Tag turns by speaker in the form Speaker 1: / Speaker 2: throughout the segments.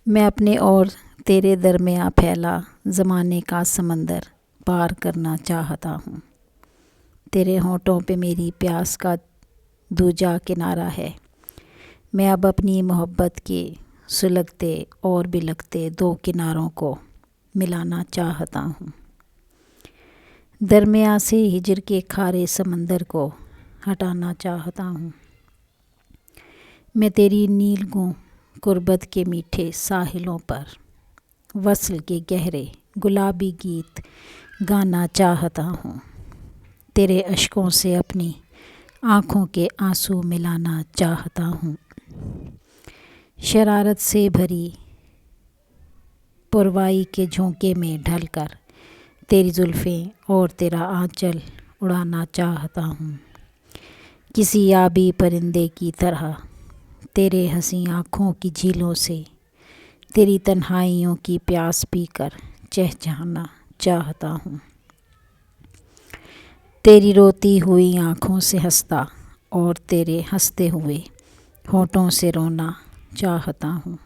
Speaker 1: میں اپنے اور تیرے درمیاں پھیلا زمانے کا سمندر پار کرنا چاہتا ہوں۔ تیرے ہونٹوں پہ میری پیاس کا دوجا کنارہ ہے۔ میں اب اپنی محبت کے سلگتے اور بلکتے دو کناروں کو ملانا چاہتا ہوں۔ درمیاں سے ہجر کے کھارے سمندر کو ہٹانا چاہتا ہوں۔ میں تیری نیل گوں قربت کے میٹھے ساحلوں پر وصل کے گہرے گلابی گیت گانا چاہتا ہوں۔ تیرے اشکوں سے اپنی آنکھوں کے آنسو ملانا چاہتا ہوں۔ شرارت سے بھری پروائی کے جھونکے میں ڈھل کر تیری زلفیں اور تیرا آنچل اڑانا چاہتا ہوں۔ کسی آبی پرندے کی طرح تیرے حسین آنکھوں کی جھیلوں سے تیری تنہائیوں کی پیاس پی کر چہچہانا چاہتا ہوں۔ تیری روتی ہوئی آنکھوں سے ہنستا اور تیرے ہنستے ہوئے ہونٹوں سے رونا چاہتا ہوں۔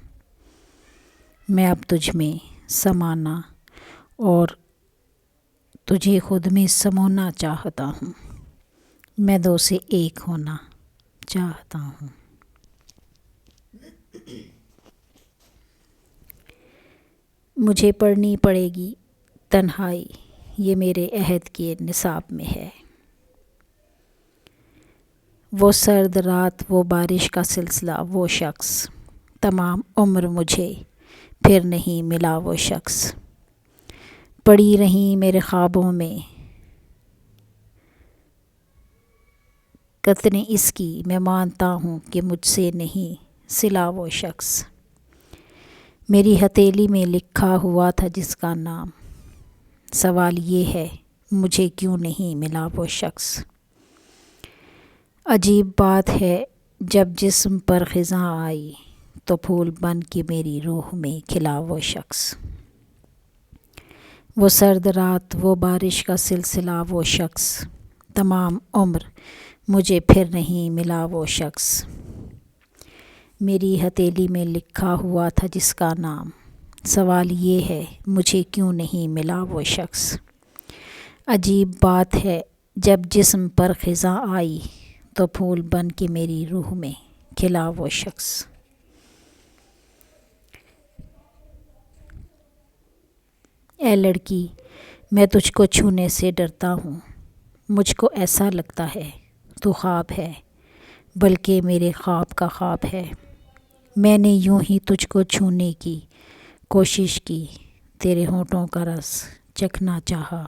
Speaker 1: میں اب تجھ میں سمانا اور تجھے خود میں سمونا چاہتا ہوں۔ میں دو سے ایک ہونا چاہتا ہوں۔ مجھے پڑھنی پڑے گی تنہائی، یہ میرے عہد کے نصاب میں ہے۔ وہ سرد رات، وہ بارش کا سلسلہ، وہ شخص تمام عمر مجھے پھر نہیں ملا۔ وہ شخص پڑی رہیں میرے خوابوں میں قطریں اس کی، میں مانتا ہوں کہ مجھ سے نہیں سلا۔ وہ شخص میری ہتھیلی میں لکھا ہوا تھا جس کا نام، سوال یہ ہے مجھے کیوں نہیں ملا۔ وہ شخص عجیب بات ہے، جب جسم پر خزاں آئی تو پھول بن کے میری روح میں کھلا۔ وہ شخص وہ سرد رات، وہ بارش کا سلسلہ، وہ شخص تمام عمر مجھے پھر نہیں ملا۔ وہ شخص میری ہتھیلی میں لکھا ہوا تھا جس کا نام، سوال یہ ہے مجھے کیوں نہیں ملا۔ وہ شخص عجیب بات ہے، جب جسم پر خزاں آئی تو پھول بن کے میری روح میں کھلا۔ وہ شخص اے لڑکی، میں تجھ کو چھونے سے ڈرتا ہوں۔ مجھ کو ایسا لگتا ہے تو خواب ہے، بلکہ میرے خواب کا خواب ہے۔ میں نے یوں ہی تجھ کو چھونے کی کوشش کی، تیرے ہونٹوں کا رس چکھنا چاہا،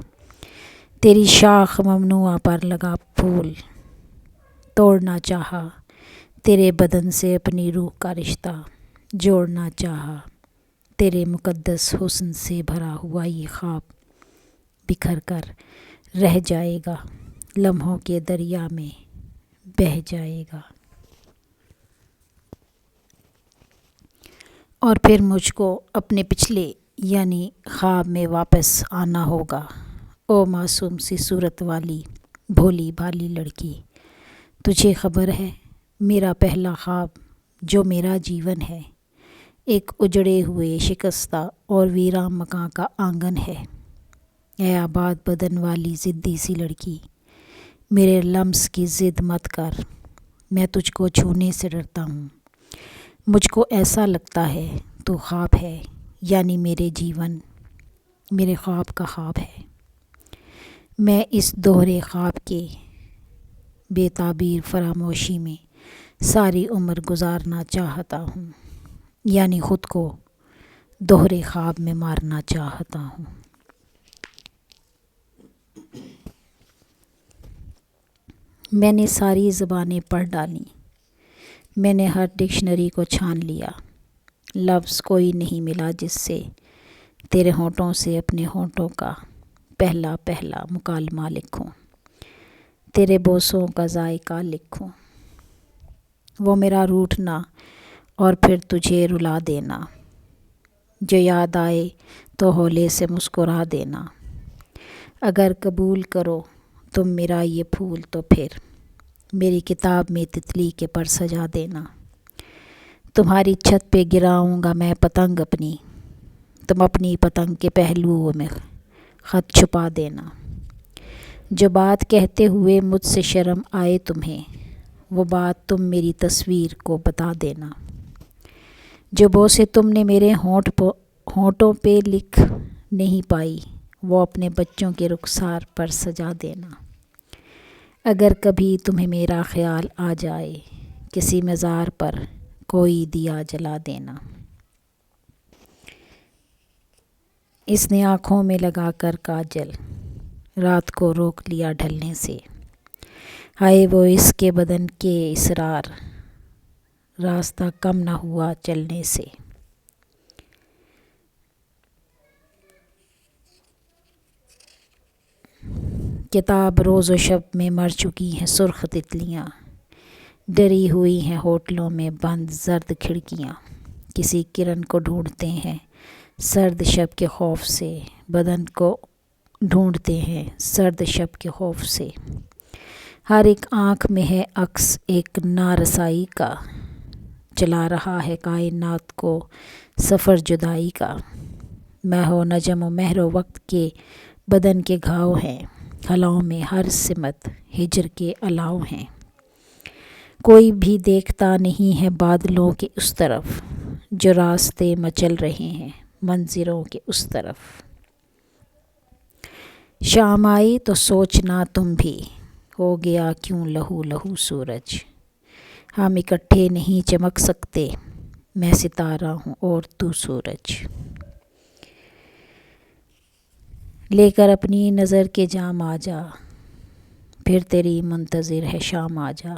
Speaker 1: تیری شاخ ممنوعہ پر لگا پھول توڑنا چاہا، تیرے بدن سے اپنی روح کا رشتہ جوڑنا چاہا۔ تیرے مقدس حسن سے بھرا ہوا یہ خواب بکھر کر رہ جائے گا، لمحوں کے دریا میں بہہ جائے گا، اور پھر مجھ کو اپنے پچھلے یعنی خواب میں واپس آنا ہوگا۔ او معصوم سی صورت والی بھولی بھالی لڑکی، تجھے خبر ہے میرا پہلا خواب جو میرا جیون ہے، ایک اجڑے ہوئے شکستہ اور ویراں مکاں کا آنگن ہے۔ اے آباد بدن والی ضدی سی لڑکی، میرے لمس کی ضد مت کر، میں تجھ کو چھونے سے ڈرتا ہوں۔ مجھ کو ایسا لگتا ہے تو خواب ہے، یعنی میرے جیون میرے خواب کا خواب ہے۔ میں اس دوہرے خواب کے بے تعبیر فراموشی میں ساری عمر گزارنا چاہتا ہوں، یعنی خود کو دوہرے خواب میں مارنا چاہتا ہوں۔ میں نے ساری زبانیں پڑھ ڈالیں، میں نے ہر ڈکشنری کو چھان لیا، لفظ کوئی نہیں ملا جس سے تیرے ہونٹوں سے اپنے ہونٹوں کا پہلا پہلا مکالمہ لکھوں، تیرے بوسوں کا ذائقہ لکھوں۔ وہ میرا روٹھنا اور پھر تجھے رلا دینا، جو یاد آئے تو ہولے سے مسکرا دینا۔ اگر قبول کرو تم میرا یہ پھول تو پھر میری کتاب میں تتلی کے پر سجا دینا۔ تمہاری چھت پہ گراؤں گا میں پتنگ اپنی، تم اپنی پتنگ کے پہلوؤں میں خط چھپا دینا۔ جو بات کہتے ہوئے مجھ سے شرم آئے تمہیں، وہ بات تم میری تصویر کو بتا دینا۔ جو بوسے تم نے میرے ہونٹوں پہ لکھ نہیں پائی، وہ اپنے بچوں کے رخسار پر سجا دینا۔ اگر کبھی تمہیں میرا خیال آ جائے، کسی مزار پر کوئی دیا جلا دینا۔ اس نے آنکھوں میں لگا کر کاجل، رات کو روک لیا ڈھلنے سے۔ ہائے وہ اس کے بدن کے اسرار، راستہ کم نہ ہوا چلنے سے۔ کتاب روز و شب میں مر چکی ہیں سرخ تتلیاں، ڈری ہوئی ہیں ہوٹلوں میں بند زرد کھڑکیاں۔ کسی کرن کو ڈھونڈتے ہیں سرد شب کے خوف سے، بدن کو ڈھونڈتے ہیں سرد شب کے خوف سے۔ ہر ایک آنکھ میں ہے عکس ایک نارسائی کا، چلا رہا ہے کائنات کو سفر جدائی کا۔ مہ و نجم و مہر و وقت کے بدن کے گھاؤ ہیں، ہلاؤں میں ہر سمت ہجر کے الاؤ ہیں۔ کوئی بھی دیکھتا نہیں ہے بادلوں کے اس طرف، جو راستے مچل رہے ہیں منظروں کے اس طرف۔ شام آئی تو سوچنا تم بھی، ہو گیا کیوں لہو لہو سورج۔ ہم اکٹھے نہیں چمک سکتے، میں ستارہ ہوں اور تو سورج۔ لے کر اپنی نظر کے جام آ جا، پھر تیری منتظر ہے شام آ جا۔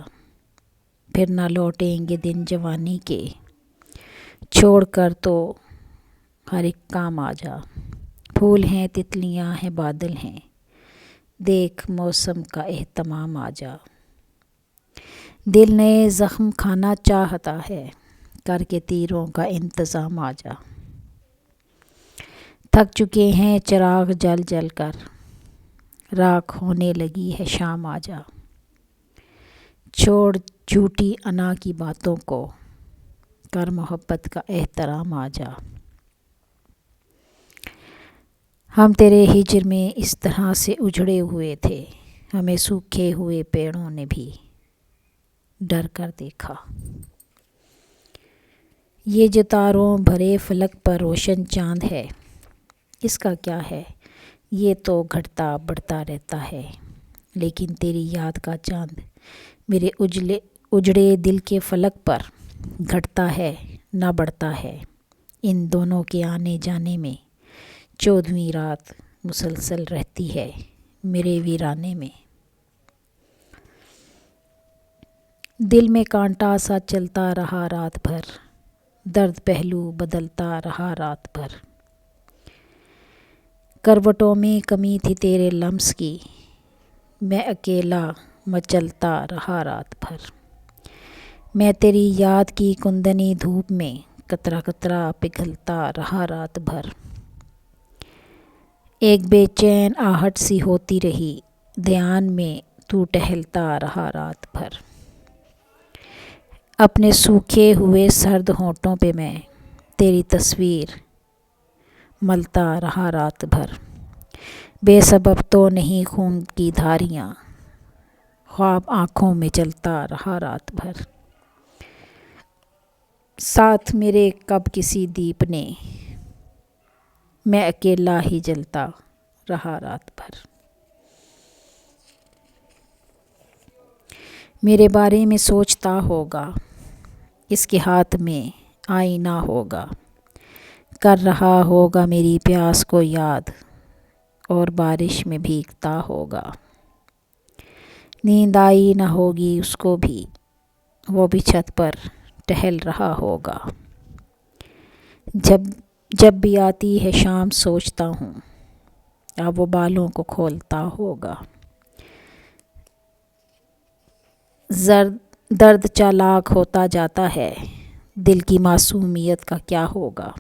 Speaker 1: پھر نہ لوٹیں گے دن جوانی کے، چھوڑ کر تو ہر ایک کام آ جا۔ پھول ہیں تتلیاں ہیں بادل ہیں، دیکھ موسم کا اہتمام آ جا۔ دل نئے زخم کھانا چاہتا ہے، کر کے تیروں کا انتظام آ جا۔ تھک چکے ہیں چراغ جل جل کر، راکھ ہونے لگی ہے شام آ جا۔ چھوڑ جھوٹی انا کی باتوں کو، کر محبت کا احترام آ جا۔ ہم تیرے ہجر میں اس طرح سے اجڑے ہوئے تھے، ہمیں سوکھے ہوئے پیڑوں نے بھی ڈر کر دیکھا۔ یہ جو تاروں بھرے فلک پر روشن چاند ہے، اس کا کیا ہے؟ یہ تو گھٹتا بڑھتا رہتا ہے، لیکن تیری یاد کا چاند میرے اجڑے دل کے فلک پر گھٹتا ہے نہ بڑھتا ہے۔ ان دونوں کے آنے جانے میں 14ویں رات مسلسل رہتی ہے میرے ویرانے میں۔ دل میں کانٹا سا چلتا رہا رات بھر، درد پہلو بدلتا رہا رات بھر۔ کروٹوں میں کمی تھی تیرے لمس کی، میں اکیلا مچلتا رہا رات بھر۔ میں تیری یاد کی کندنی دھوپ میں قطرہ قطرہ پگھلتا رہا رات بھر۔ ایک بے چین آہٹ سی ہوتی رہی دھیان میں، تو ٹہلتا رہا رات بھر۔ اپنے سوکھے ہوئے سرد ہونٹوں پہ میں تیری تصویر ملتا رہا رات بھر۔ بے سبب تو نہیں خون کی دھاریاں، خواب آنکھوں میں چلتا رہا رات بھر۔ ساتھ میرے کب کسی دیپ نے، میں اکیلا ہی جلتا رہا رات بھر۔ میرے بارے میں سوچتا ہوگا، اس کے ہاتھ میں آئینہ ہوگا، کر رہا ہوگا میری پیاس کو یاد، اور بارش میں بھیگتا ہوگا۔ نیند آئی نہ ہوگی اس کو بھی، وہ بھی چھت پر ٹہل رہا ہوگا۔ جب بھی آتی ہے شام سوچتا ہوں، اب وہ بالوں کو کھولتا ہوگا۔ درد چالاک ہوتا جاتا ہے، دل کی معصومیت کا کیا ہوگا۔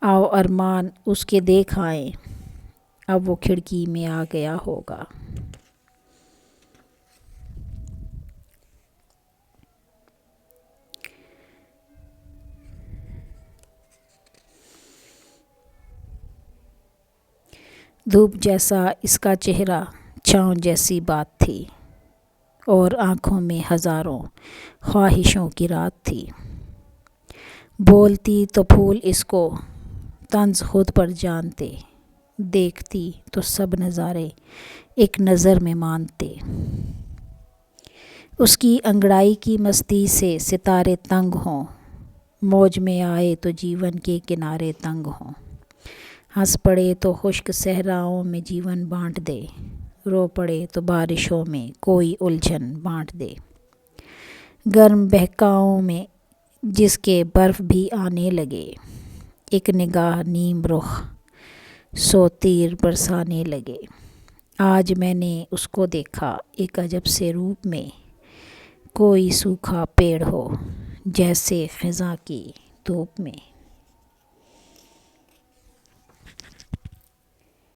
Speaker 1: آؤ ارمان اس کے دیکھ آئیں، اب وہ کھڑکی میں آ گیا ہوگا۔ دھوپ جیسا اس کا چہرہ، چھاؤں جیسی بات تھی، اور آنکھوں میں ہزاروں خواہشوں کی رات تھی۔ بولتی تو پھول اس کو طنز خود پر جانتے، دیکھتی تو سب نظارے ایک نظر میں مانتے۔ اس کی انگڑائی کی مستی سے ستارے تنگ ہوں، موج میں آئے تو جیون کے کنارے تنگ ہوں۔ ہنس پڑے تو خشک صحراؤں میں جیون بانٹ دے، رو پڑے تو بارشوں میں کوئی الجھن بانٹ دے۔ گرم بہکاؤں میں جس کے برف بھی آنے لگے، ایک نگاہ نیم رخ سو تیر برسانے لگے۔ آج میں نے اس کو دیکھا ایک عجب سے روپ میں، کوئی سوکھا پیڑ ہو جیسے خزاں کی دھوپ میں۔